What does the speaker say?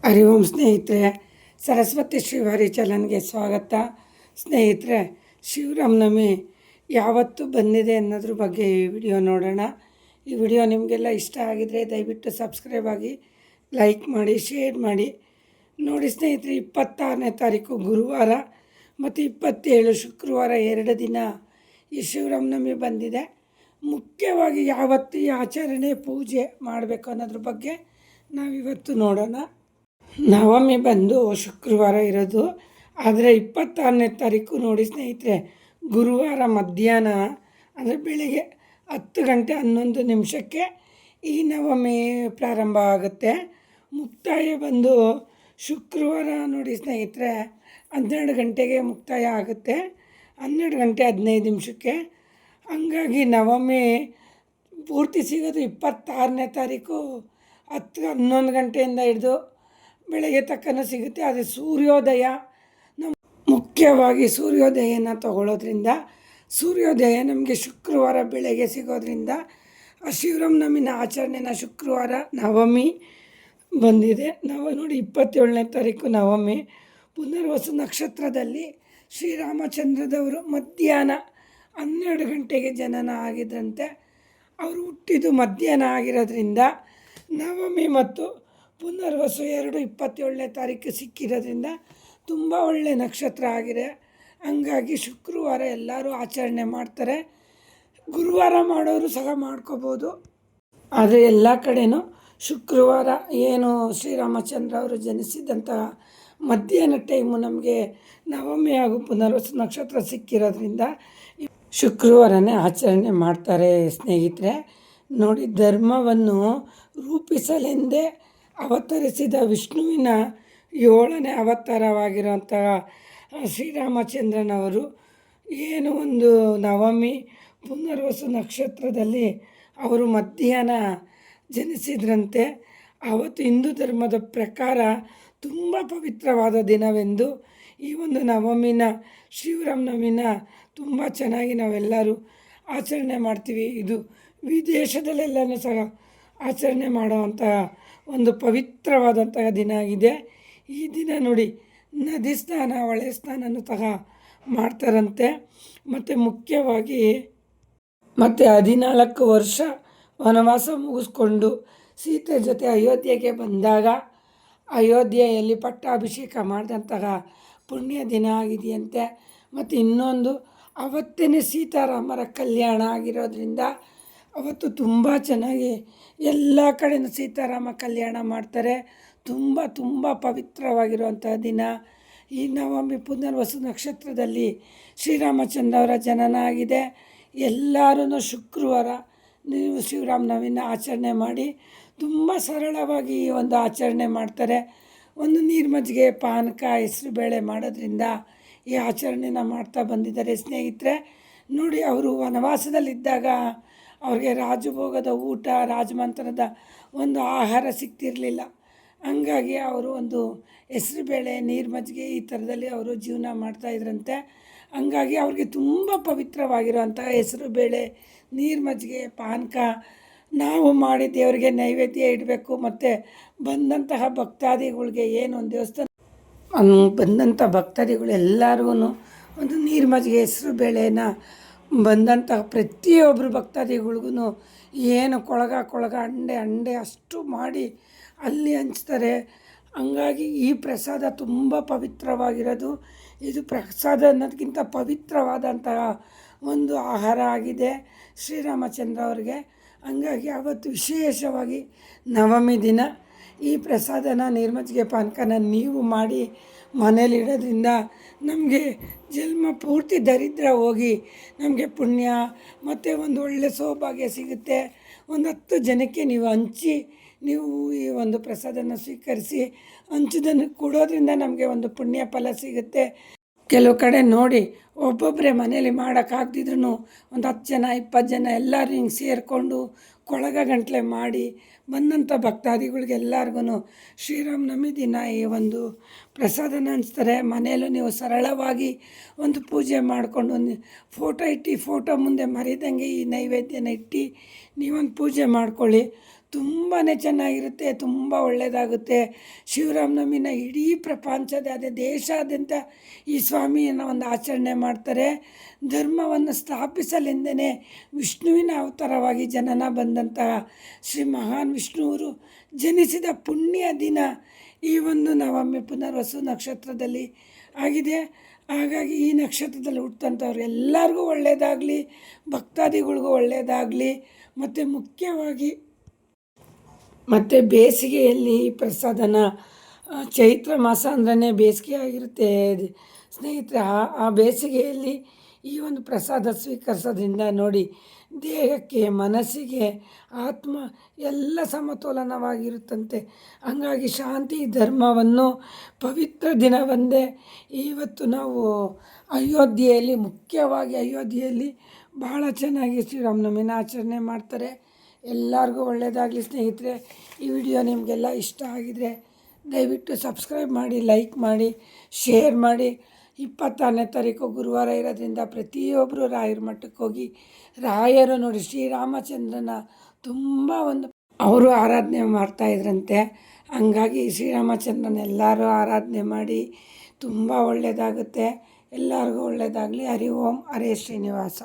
ಹರಿ ಓಂ ಸ್ನೇಹಿತರೆ, ಸರಸ್ವತಿ ಶ್ರೀವಾರಿ ಚಾನಲ್ಗೆ ಸ್ವಾಗತ. ಸ್ನೇಹಿತರೆ, ಶಿವರಾಮನವಮಿ ಯಾವತ್ತು ಬಂದಿದೆ ಅನ್ನೋದ್ರ ಬಗ್ಗೆ ಈ ವಿಡಿಯೋ ನೋಡೋಣ. ಈ ವಿಡಿಯೋ ನಿಮಗೆಲ್ಲ ಇಷ್ಟ ಆಗಿದರೆ ದಯವಿಟ್ಟು ಸಬ್ಸ್ಕ್ರೈಬ್ ಆಗಿ, ಲೈಕ್ ಮಾಡಿ, ಶೇರ್ ಮಾಡಿ. ನೋಡಿ ಸ್ನೇಹಿತರೆ, 26ನೇ ತಾರೀಕು ಗುರುವಾರ ಮತ್ತು 27 ಶುಕ್ರವಾರ 2 ದಿನ ಈ ಶಿವರಾಮನವಮಿ ಬಂದಿದೆ. ಮುಖ್ಯವಾಗಿ ಯಾವತ್ತು ಈ ಆಚರಣೆ ಪೂಜೆ ಮಾಡಬೇಕು ಅನ್ನೋದ್ರ ಬಗ್ಗೆ ನಾವಿವತ್ತು ನೋಡೋಣ. ನವಮಿ ಬಂದು ಶುಕ್ರವಾರ ಇರೋದು, ಆದರೆ 26ನೇ ತಾರೀಕು ನೋಡಿ ಸ್ನೇಹಿತರೆ, ಗುರುವಾರ ಮಧ್ಯಾಹ್ನ ಅಂದರೆ ಬೆಳಿಗ್ಗೆ 10 ಗಂಟೆ 11 ನಿಮಿಷಕ್ಕೆ ಈ ನವಮಿ ಪ್ರಾರಂಭ ಆಗುತ್ತೆ. ಮುಕ್ತಾಯ ಬಂದು ಶುಕ್ರವಾರ ನೋಡಿ ಸ್ನೇಹಿತರೆ 12 ಗಂಟೆಗೆ ಮುಕ್ತಾಯ ಆಗುತ್ತೆ, 12 ಗಂಟೆ 15 ನಿಮಿಷಕ್ಕೆ. ಹಂಗಾಗಿ ನವಮಿ ಪೂರ್ತಿ ಸಿಗೋದು 26ನೇ ತಾರೀಕು 11 ಗಂಟೆಯಿಂದ ಹಿಡಿದು ಬೆಳಗ್ಗೆ ತಕ್ಕನ ಸಿಗುತ್ತೆ. ಆದರೆ ಸೂರ್ಯೋದಯ ಮುಖ್ಯವಾಗಿ ಸೂರ್ಯೋದಯನ ತಗೊಳ್ಳೋದ್ರಿಂದ, ಸೂರ್ಯೋದಯ ನಮಗೆ ಶುಕ್ರವಾರ ಬೆಳಗ್ಗೆ ಸಿಗೋದ್ರಿಂದ ಆ ಶಿವರಾಮನವಮಿನ ಆಚರಣೆನ ಶುಕ್ರವಾರ ನವಮಿ ಬಂದಿದೆ. ನೋಡಿ 27ನೇ ತಾರೀಕು ನವಮಿ. ಪುನರ್ವಸು ನಕ್ಷತ್ರದಲ್ಲಿ ಶ್ರೀರಾಮಚಂದ್ರದವರು ಮಧ್ಯಾಹ್ನ 12 ಗಂಟೆಗೆ ಜನನ ಆಗಿದ್ರಂತೆ. ಅವರು ಹುಟ್ಟಿದ್ದು ಮಧ್ಯಾಹ್ನ ಆಗಿರೋದ್ರಿಂದ ನವಮಿ ಮತ್ತು ಪುನರ್ವಸು 27ನೇ ತಾರೀಕು ಸಿಕ್ಕಿರೋದ್ರಿಂದ ತುಂಬ ಒಳ್ಳೆಯ ನಕ್ಷತ್ರ ಆಗಿದೆ. ಹಂಗಾಗಿ ಶುಕ್ರವಾರ ಎಲ್ಲರೂ ಆಚರಣೆ ಮಾಡ್ತಾರೆ. ಗುರುವಾರ ಮಾಡೋರು ಸಹ ಮಾಡ್ಕೋಬೋದು, ಆದರೆ ಎಲ್ಲ ಕಡೆಯೂ ಶುಕ್ರವಾರ ಏನು ಶ್ರೀರಾಮಚಂದ್ರ ಅವರು ಜನಿಸಿದಂತಹ ಮಧ್ಯಾಹ್ನ ಟೈಮು ನಮಗೆ ನವಮಿ ಹಾಗೂ ಪುನರ್ವಸು ನಕ್ಷತ್ರ ಸಿಕ್ಕಿರೋದ್ರಿಂದ ಶುಕ್ರವಾರನೇ ಆಚರಣೆ ಮಾಡ್ತಾರೆ. ಸ್ನೇಹಿತರೆ ನೋಡಿ, ಧರ್ಮವನ್ನು ರೂಪಿಸಲೆಂದೇ ಅವತರಿಸಿದ ವಿಷ್ಣುವಿನ 7ನೇ ಅವತಾರವಾಗಿರುವಂತಹ ಶ್ರೀರಾಮಚಂದ್ರನವರು ಏನು ಒಂದು ನವಮಿ ಪುನರ್ವಸು ನಕ್ಷತ್ರದಲ್ಲಿ ಅವರು ಮಧ್ಯಾಹ್ನ ಜನಿಸಿದ್ರಂತೆ. ಆವತ್ತು ಹಿಂದೂ ಧರ್ಮದ ಪ್ರಕಾರ ತುಂಬ ಪವಿತ್ರವಾದ ದಿನವೆಂದು ಈ ಒಂದು ನವಮಿನ ಶಿವರಾಮನವಮಿನ ತುಂಬ ಚೆನ್ನಾಗಿ ನಾವೆಲ್ಲರೂ ಆಚರಣೆ ಮಾಡ್ತೀವಿ. ಇದು ವಿದೇಶದಲ್ಲೆಲ್ಲನೂ ಸಹ ಆಚರಣೆ ಮಾಡುವಂತಹ ಒಂದು ಪವಿತ್ರವಾದಂತಹ ದಿನ ಆಗಿದೆ. ಈ ದಿನ ನೋಡಿ ನದಿ ಸ್ನಾನ, ಹೊಳೆ ಸ್ನಾನನೂ ಸಹ ಮಾಡ್ತಾರಂತೆ. ಮತ್ತು ಮುಖ್ಯವಾಗಿ 14 ವರ್ಷ ವನವಾಸ ಮುಗಿಸ್ಕೊಂಡು ಸೀತೆ ಜೊತೆ ಅಯೋಧ್ಯೆಗೆ ಬಂದಾಗ ಅಯೋಧ್ಯೆಯಲ್ಲಿ ಪಟ್ಟಾಭಿಷೇಕ ಮಾಡಿದಂತಹ ಪುಣ್ಯ ದಿನ ಆಗಿದೆಯಂತೆ. ಮತ್ತು ಇನ್ನೊಂದು, ಅವತ್ತೇ ಸೀತಾರಾಮರ ಕಲ್ಯಾಣ ಆಗಿರೋದ್ರಿಂದ ಅವತ್ತು ತುಂಬ ಚೆನ್ನಾಗಿ ಎಲ್ಲ ಕಡೆಯೂ ಸೀತಾರಾಮ ಕಲ್ಯಾಣ ಮಾಡ್ತಾರೆ. ತುಂಬ ತುಂಬ ಪವಿತ್ರವಾಗಿರುವಂಥ ದಿನ ಈ ನವಮಿ. ಪುನರ್ವಸು ನಕ್ಷತ್ರದಲ್ಲಿ ಶ್ರೀರಾಮಚಂದ್ರ ಅವರ ಜನನ ಆಗಿದೆ. ಎಲ್ಲರೂ ಶುಕ್ರವಾರ ನೀವು ಶಿವರಾಮನವಮಿನ ಆಚರಣೆ ಮಾಡಿ. ತುಂಬ ಸರಳವಾಗಿ ಈ ಒಂದು ಆಚರಣೆ ಮಾಡ್ತಾರೆ. ಒಂದು ನೀರು ಮಜ್ಜಿಗೆ, ಪಾನಕ, ಹೆಸರುಬೇಳೆ ಮಾಡೋದ್ರಿಂದ ಈ ಆಚರಣೆನ ಮಾಡ್ತಾ ಬಂದಿದ್ದಾರೆ. ಸ್ನೇಹಿತರೆ ನೋಡಿ, ಅವರು ವನವಾಸದಲ್ಲಿದ್ದಾಗ ಅವ್ರಿಗೆ ರಾಜಭೋಗದ ಊಟ, ರಾಜಮಂತ್ರದ ಒಂದು ಆಹಾರ ಸಿಗ್ತಿರಲಿಲ್ಲ. ಹಂಗಾಗಿ ಅವರು ಒಂದು ಹೆಸರುಬೇಳೆ, ನೀರು ಮಜ್ಜಿಗೆ ಈ ಥರದಲ್ಲಿ ಅವರು ಜೀವನ ಮಾಡ್ತಾಯಿದ್ರಂತೆ. ಹಂಗಾಗಿ ಅವ್ರಿಗೆ ತುಂಬ ಪವಿತ್ರವಾಗಿರುವಂಥ ಹೆಸರುಬೇಳೆ, ನೀರು ಮಜ್ಜಿಗೆ, ಪಾನಕ ನಾವು ಮಾಡಿ ದೇವರಿಗೆ ನೈವೇದ್ಯ ಇಡಬೇಕು. ಮತ್ತು ಬಂದಂತಹ ಭಕ್ತಾದಿಗಳಿಗೆ ಏನು ಒಂದು ದೇವಸ್ಥಾನ ಬಂದಂಥ ಭಕ್ತಾದಿಗಳು ಎಲ್ಲರಿಗೂ ಒಂದು ನೀರು ಮಜ್ಜಿಗೆ, ಹೆಸರುಬೇಳೆನ ಬಂದಂತಹ ಪ್ರತಿಯೊಬ್ಬರು ಭಕ್ತಾದಿಗಳಿಗೂ ಏನು ಕೊಳಗ ಅಂಡೆ ಅಷ್ಟು ಮಾಡಿ ಅಲ್ಲಿ ಹಂಚ್ತಾರೆ. ಹಂಗಾಗಿ ಈ ಪ್ರಸಾದ ತುಂಬ ಪವಿತ್ರವಾಗಿರೋದು. ಇದು ಪ್ರಸಾದ ಅನ್ನೋದಕ್ಕಿಂತ ಪವಿತ್ರವಾದಂತಹ ಒಂದು ಆಹಾರ ಆಗಿದೆ ಶ್ರೀರಾಮಚಂದ್ರ ಅವ್ರಿಗೆ. ಹಂಗಾಗಿ ಅವತ್ತು ವಿಶೇಷವಾಗಿ ನವಮಿ ದಿನ ಈ ಪ್ರಸಾದನ, ನೀರ್ಮಜ್ಜಿಗೆ, ಪಾನಕನ ನೀವು ಮಾಡಿ ಮನೇಲಿ ಇಡೋದ್ರಿಂದ ನಮಗೆ ಜನ್ಮ ಪೂರ್ತಿ ದರಿದ್ರ ಹೋಗಿ ನಮಗೆ ಪುಣ್ಯ ಮತ್ತು ಒಂದು ಒಳ್ಳೆಯ ಸೌಭಾಗ್ಯ ಸಿಗುತ್ತೆ. ಒಂದು 10 ಜನಕ್ಕೆ ನೀವು ಹಂಚಿ, ನೀವು ಈ ಒಂದು ಪ್ರಸಾದನ ಸ್ವೀಕರಿಸಿ ಹಂಚೋದನ್ನು ಕೊಡೋದ್ರಿಂದ ನಮಗೆ ಒಂದು ಪುಣ್ಯ ಫಲ ಸಿಗುತ್ತೆ. ಕೆಲವು ಕಡೆ ನೋಡಿ, ಒಬ್ಬೊಬ್ಬರೇ ಮನೇಲಿ ಮಾಡೋಕ್ಕಾಗ್ದಿದ್ರೂ ಒಂದು 10 ಜನ 20 ಜನ ಎಲ್ಲರೂ ಹಿಂಗೆ ಸೇರಿಕೊಂಡು ಕೊಳಗ ಗಂಟಲೆ ಮಾಡಿ ಬಂದಂಥ ಭಕ್ತಾದಿಗಳಿಗೆಲ್ಲರಿಗೂ ಶ್ರೀರಾಮನವಮಿ ದಿನ ಈ ಒಂದು ಪ್ರಸಾದನ ಹಂಚ್ತಾರೆ. ಮನೆಯಲ್ಲೂ ನೀವು ಸರಳವಾಗಿ ಒಂದು ಪೂಜೆ ಮಾಡಿಕೊಂಡು ಒಂದು ಫೋಟೋ ಇಟ್ಟು, ಫೋಟೋ ಮುಂದೆ ಮರಿದಂಗೆ ಈ ನೈವೇದ್ಯನ ಇಟ್ಟು ನೀವೊಂದು ಪೂಜೆ ಮಾಡ್ಕೊಳ್ಳಿ. ತುಂಬಾ ಚೆನ್ನಾಗಿರುತ್ತೆ, ತುಂಬ ಒಳ್ಳೆಯದಾಗುತ್ತೆ. ಶಿವರಾಮನವಮಿನ ಇಡೀ ಪ್ರಪಂಚದಾದ್ಯಂತ ದೇಶಾದ್ಯಂತ ಈ ಸ್ವಾಮಿಯನ್ನು ಒಂದು ಆಚರಣೆ ಮಾಡ್ತಾರೆ. ಧರ್ಮವನ್ನು ಸ್ಥಾಪಿಸಲೆಂದೇ ವಿಷ್ಣುವಿನ ಅವತಾರವಾಗಿ ಜನನ ಬಂದಂತಹ ಶ್ರೀ ಮಹಾನ್ ವಿಷ್ಣುವರು ಜನಿಸಿದ ಪುಣ್ಯ ದಿನ ಈ ಒಂದು ನವಮಿ ಪುನರ್ವಸು ನಕ್ಷತ್ರದಲ್ಲಿ ಆಗಿದೆ. ಹಾಗಾಗಿ ಈ ನಕ್ಷತ್ರದಲ್ಲಿ ಹುಟ್ಟಂಥವ್ರು ಎಲ್ಲರಿಗೂ ಒಳ್ಳೆಯದಾಗಲಿ, ಭಕ್ತಾದಿಗಳಿಗೂ ಒಳ್ಳೆಯದಾಗಲಿ. ಮತ್ತು ಮುಖ್ಯವಾಗಿ ಮತ್ತು ಬೇಸಿಗೆಯಲ್ಲಿ ಈ ಪ್ರಸಾದನ ಚೈತ್ರ ಮಾಸ ಅಂದ್ರೇ ಬೇಸಿಗೆ ಆಗಿರುತ್ತೆ ಸ್ನೇಹಿತರೆ. ಆ ಬೇಸಿಗೆಯಲ್ಲಿ ಈ ಒಂದು ಪ್ರಸಾದ ಸ್ವೀಕರಿಸೋದ್ರಿಂದ ನೋಡಿ, ದೇಹಕ್ಕೆ, ಮನಸ್ಸಿಗೆ, ಆತ್ಮ ಎಲ್ಲ ಸಮತೋಲನವಾಗಿರುತ್ತಂತೆ. ಹಂಗಾಗಿ ಶಾಂತಿ ಧರ್ಮವನ್ನು ಪವಿತ್ರ ದಿನವಂದೇ ಇವತ್ತು ನಾವು ಅಯೋಧ್ಯೆಯಲ್ಲಿ, ಮುಖ್ಯವಾಗಿ ಅಯೋಧ್ಯೆಯಲ್ಲಿ ಭಾಳ ಚೆನ್ನಾಗಿ ಶ್ರೀರಾಮನವಮಿನ ಆಚರಣೆ ಮಾಡ್ತಾರೆ. ಎಲ್ಲರಿಗೂ ಒಳ್ಳೆಯದಾಗಲಿ ಸ್ನೇಹಿತರೆ. ಈ ವಿಡಿಯೋ ನಿಮಗೆಲ್ಲ ಇಷ್ಟ ಆಗಿದರೆ ದಯವಿಟ್ಟು ಸಬ್ಸ್ಕ್ರೈಬ್ ಮಾಡಿ, ಲೈಕ್ ಮಾಡಿ, ಶೇರ್ ಮಾಡಿ. 26ನೇ ತಾರೀಕು ಗುರುವಾರ ಇರೋದ್ರಿಂದ ಪ್ರತಿಯೊಬ್ಬರು ರಾಯರ ಮಠಕ್ಕೆ ಹೋಗಿ, ರಾಯರು ನೋಡಿ ಶ್ರೀರಾಮಚಂದ್ರನ ತುಂಬ ಅವರು ಆರಾಧನೆ ಮಾಡ್ತಾಯಿದ್ರಂತೆ. ಹಂಗಾಗಿ ಶ್ರೀರಾಮಚಂದ್ರನ ಎಲ್ಲರೂ ಆರಾಧನೆ ಮಾಡಿ, ತುಂಬ ಒಳ್ಳೆಯದಾಗುತ್ತೆ. ಎಲ್ಲರಿಗೂ ಒಳ್ಳೆಯದಾಗಲಿ. ಹರಿ ಓಂ. ಹರೇ ಶ್ರೀನಿವಾಸ.